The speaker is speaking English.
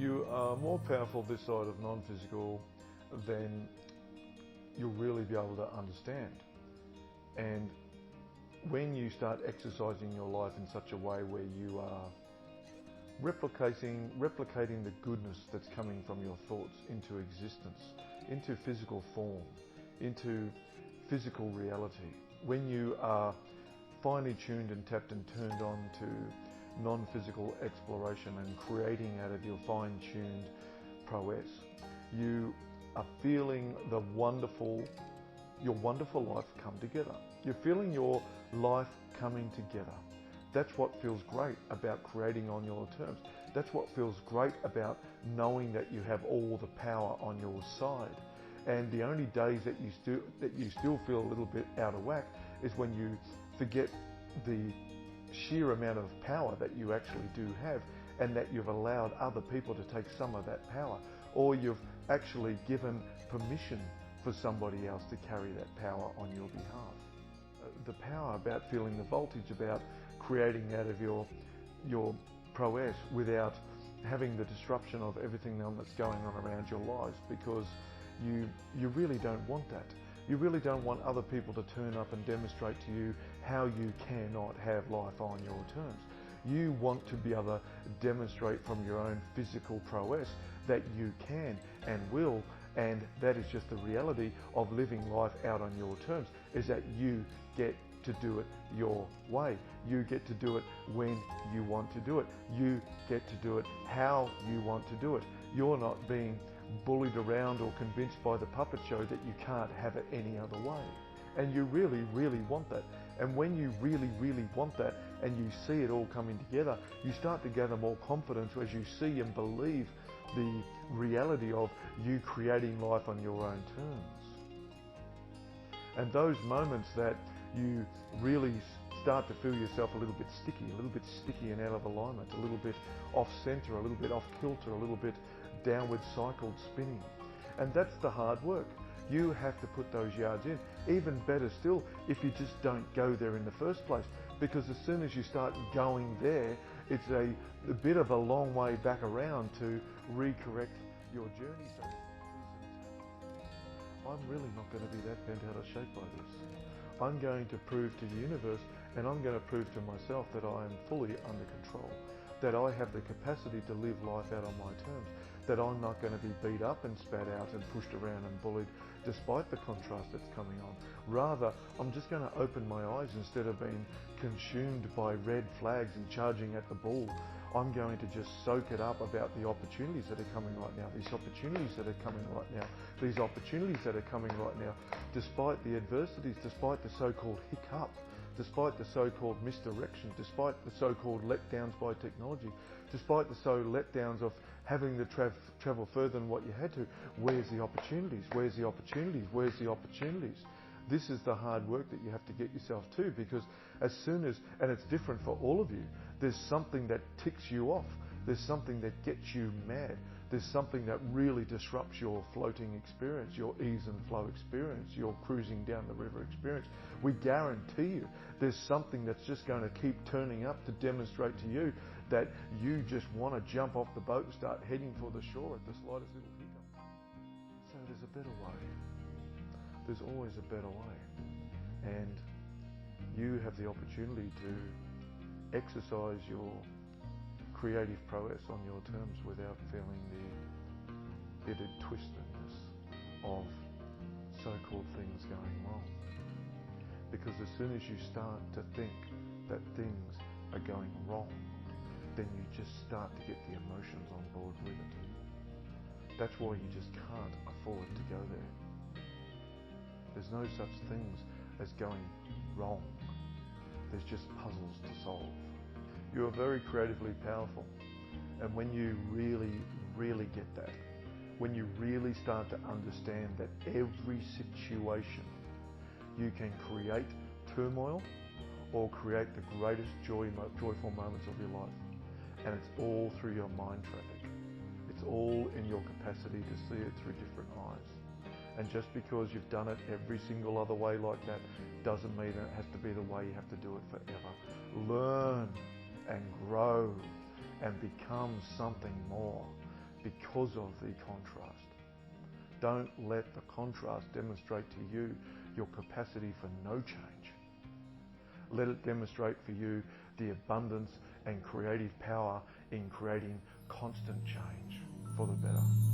You are more powerful this side of non-physical than you'll really be able to understand. And when you start exercising your life in such a way where you are replicating the goodness that's coming from your thoughts into existence, into physical form, into physical reality, when you are finely tuned and tapped and turned on to non-physical exploration and creating out of your fine-tuned prowess, you are feeling your wonderful life come together. You're feeling your life coming together. That's what feels great about creating on your terms. That's what feels great about knowing that you have all the power on your side. And the only days that you still feel a little bit out of whack is when you forget the sheer amount of power that you actually do have, and that you've allowed other people to take some of that power, or you've actually given permission for somebody else to carry that power on your behalf. The power about feeling the voltage, about creating out of your prowess without having the disruption of everything that's going on around your lives, because you really don't want that. You really don't want other people to turn up and demonstrate to you how you cannot have life on your terms. You want to be able to demonstrate from your own physical prowess that you can and will, and that is just the reality of living life out on your terms, is that you get to do it your way. You get to do it when you want to do it. You get to do it how you want to do it. You're not being bullied around or convinced by the puppet show that you can't have it any other way. And you really, really want that. And when you really, really want that and you see it all coming together, you start to gather more confidence as you see and believe the reality of you creating life on your own terms. And those moments that you really start to feel yourself a little bit sticky and out of alignment, a little bit off center, a little bit off kilter, a little bit downward cycled spinning. And that's the hard work. You have to put those yards in. Even better still, if you just don't go there in the first place, because as soon as you start going there, it's a bit of a long way back around to recorrect your journey. So I'm really not going to be that bent out of shape by this. I'm going to prove to the universe, and I'm going to prove to myself, that I am fully under control, that I have the capacity to live life out on my terms, that I'm not going to be beat up and spat out and pushed around and bullied despite the contrast that's coming on. Rather, I'm just going to open my eyes instead of being consumed by red flags and charging at the ball. I'm going to just soak it up about the opportunities that are coming right now, these opportunities that are coming right now, these opportunities that are coming right now, despite the adversities, despite the so-called hiccup, despite the so-called misdirection, despite the so-called letdowns by technology, despite the letdowns of having to travel further than what you had to. Where's the opportunities? Where's the opportunities? Where's the opportunities? This is the hard work that you have to get yourself to, because as soon as, and it's different for all of you, there's something that ticks you off. There's something that gets you mad. There's something that really disrupts your floating experience, your ease and flow experience, your cruising down the river experience. We guarantee you there's something that's just going to keep turning up to demonstrate to you that you just want to jump off the boat and start heading for the shore at the slightest little hiccup. So there's a better way. There's always a better way. And you have the opportunity to exercise your creative prowess on your terms without feeling the bitter twistedness of so-called things going wrong. Because as soon as you start to think that things are going wrong, then you just start to get the emotions on board with it. That's why you just can't afford to go there. There's no such things as going wrong. There's just puzzles to solve. You are very creatively powerful. And when you really, really get that, when you really start to understand that every situation you can create turmoil or create the greatest joyful moments of your life. And it's all through your mind traffic. It's all in your capacity to see it through different eyes. And just because you've done it every single other way like that doesn't mean it has to be the way you have to do it forever. Learn and grow and become something more. because of the contrast. Don't let the contrast demonstrate to you your capacity for no change. Let it demonstrate for you the abundance and creative power in creating constant change for the better.